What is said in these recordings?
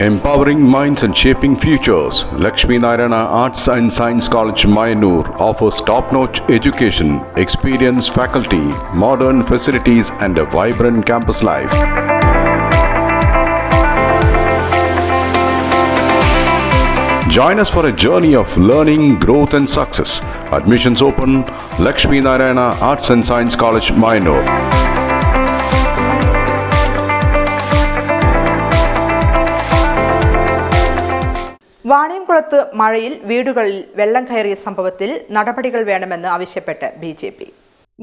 Empowering minds and shaping futures, Lakshmi Narayana Arts and Science College, Mayanur offers top-notch education, experienced faculty, modern facilities and a vibrant campus life. Join us for a journey of learning, growth and success. Admissions open, Lakshmi Narayana Arts and Science College, Mayanur. വാണിയംകുളത്ത് മഴയിൽ വീടുകളിൽ വെള്ളം കയറിയ സംഭവത്തിൽ നടപടികൾ വേണമെന്ന് ആവശ്യപ്പെട്ട് BJP.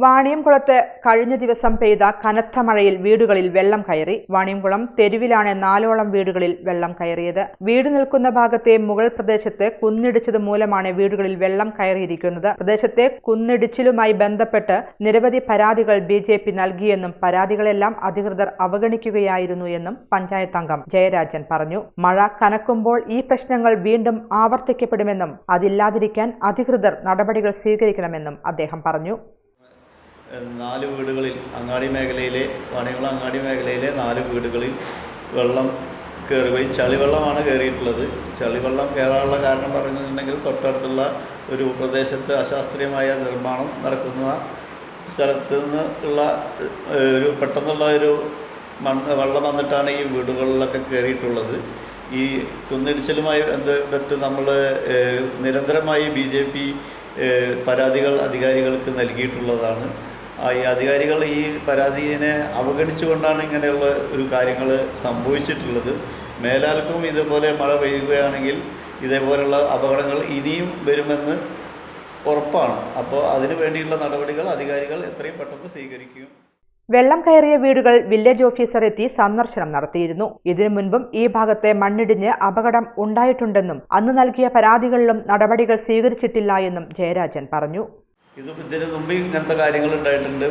വാണിയംകുളത്ത് കഴിഞ്ഞ ദിവസം പെയ്ത കനത്ത മഴയിൽ വീടുകളിൽ വെള്ളം കയറി. വാണിയംകുളം തെരുവിലാണ് 4ഓളം വീടുകളിൽ വെള്ളം കയറിയത്. വീട് നിൽക്കുന്ന ഭാഗത്തെ മുകൾ പ്രദേശത്ത് കുന്നിടിച്ചത് മൂലമാണ് വീടുകളിൽ വെള്ളം കയറിയിരിക്കുന്നത്. പ്രദേശത്തെ കുന്നിടിച്ചിലുമായി ബന്ധപ്പെട്ട് നിരവധി പരാതികൾ ബിജെപി നൽകിയെന്നും പരാതികളെല്ലാം അധികൃതർ അവഗണിക്കുകയായിരുന്നു എന്നും പഞ്ചായത്ത് അംഗം ജയരാജൻ പറഞ്ഞു. മഴ കനക്കുമ്പോൾ ഈ പ്രശ്നങ്ങൾ വീണ്ടും ആവർത്തിക്കപ്പെടുമെന്നും അതില്ലാതിരിക്കാൻ അധികൃതർ നടപടികൾ സ്വീകരിക്കണമെന്നും അദ്ദേഹം പറഞ്ഞു. 4 വീടുകളിൽ വാണിയംകുളം അങ്ങാടി മേഖലയിലെ 4 വീടുകളിൽ വെള്ളം കയറുകയും ചളിവെള്ളമാണ് കയറിയിട്ടുള്ളത്. ചളിവെള്ളം കയറാനുള്ള കാരണം പറഞ്ഞിട്ടുണ്ടെങ്കിൽ തൊട്ടടുത്തുള്ള ഒരു പ്രദേശത്ത് അശാസ്ത്രീയമായ നിർമ്മാണം നടക്കുന്ന സ്ഥലത്ത് നിന്ന് ഉള്ള ഒരു പെട്ടെന്നുള്ള ഒരു വെള്ളം വന്നിട്ടാണ് ഈ വീടുകളിലൊക്കെ കയറിയിട്ടുള്ളത്. ഈ കുന്നിടിച്ചിലുമായി ബന്ധപ്പെട്ട് നമ്മൾ നിരന്തരമായി BJP പരാതികൾ അധികാരികൾക്ക് നൽകിയിട്ടുള്ളതാണ്. ഈ അധികാരികൾ ഈ പരാതിയെ അവഗണിച്ചുകൊണ്ടാണ് ഇങ്ങനെയുള്ള ഒരു കാര്യങ്ങൾ സംഭവിച്ചിട്ടുള്ളത്. മേലാൽക്കും ഇതുപോലെ മഴ പെയ്യുകയാണെങ്കിൽ ഇതേപോലെയുള്ള അപകടങ്ങൾ ഇനിയും വരുമെന്ന് ഉറപ്പാണ്. അപ്പോൾ അതിനു വേണ്ടിയുള്ള നടപടികൾ അധികാരികൾ എത്രയും പെട്ടെന്ന് സ്വീകരിക്കും. വെള്ളം കയറിയ വീടുകൾ വില്ലേജ് ഓഫീസർ എത്തി സന്ദർശനം നടത്തിയിരുന്നു. ഇതിനു മുൻപും ഈ ഭാഗത്തെ മണ്ണിടിഞ്ഞ് അപകടം ഉണ്ടായിട്ടുണ്ടെന്നും അന്ന് നൽകിയ പരാതികളിലും നടപടികൾ സ്വീകരിച്ചിട്ടില്ല എന്നും ജയരാജൻ പറഞ്ഞു. ഇതിന് മുമ്പ് ഇങ്ങനത്തെ കാര്യങ്ങൾ ഉണ്ടായിട്ടുണ്ട്.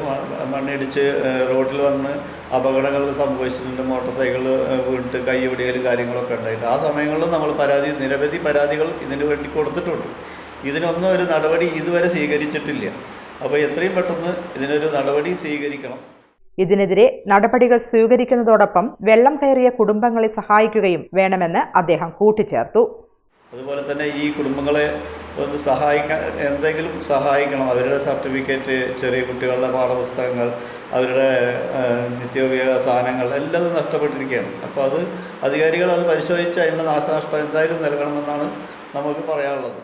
മണ്ണിടിച്ച് റോഡിൽ വന്ന് അപകടങ്ങൾ സംഭവിച്ചിട്ടുണ്ട്. മോട്ടോർ സൈക്കിൾ വീണിട്ട് കൈ ഒടിയലും കാര്യങ്ങളൊക്കെ ഉണ്ടായിട്ട് ആ സമയങ്ങളിൽ നമ്മൾ നിരവധി പരാതികൾ ഇതിനു വേണ്ടി കൊടുത്തിട്ടുണ്ട്. ഇതിനൊന്നും ഒരു നടപടി ഇതുവരെ സ്വീകരിച്ചിട്ടില്ല. അപ്പോൾ എത്രയും പെട്ടെന്ന് ഇതിനൊരു നടപടി സ്വീകരിക്കണം. ഇതിനെതിരെ നടപടികൾ സ്വീകരിക്കുന്നതോടൊപ്പം വെള്ളം കയറിയ കുടുംബങ്ങളെ സഹായിക്കുകയും വേണമെന്ന് അദ്ദേഹം കൂട്ടിച്ചേർത്തു. അതുപോലെ തന്നെ ഈ കുടുംബങ്ങളെ ഒന്ന് എന്തെങ്കിലും സഹായിക്കണം. അവരുടെ സർട്ടിഫിക്കറ്റ്, ചെറിയ കുട്ടികളുടെ പാഠപുസ്തകങ്ങൾ, അവരുടെ നിത്യോപയോഗ സാധനങ്ങൾ എല്ലാം നഷ്ടപ്പെട്ടിരിക്കുകയാണ്. അപ്പോൾ അത് അധികാരികൾ അത് പരിശോധിച്ച് അതിനുള്ള നാശനഷ്ടം എന്തായാലും നൽകണമെന്നാണ് നമുക്ക് പറയാനുള്ളത്.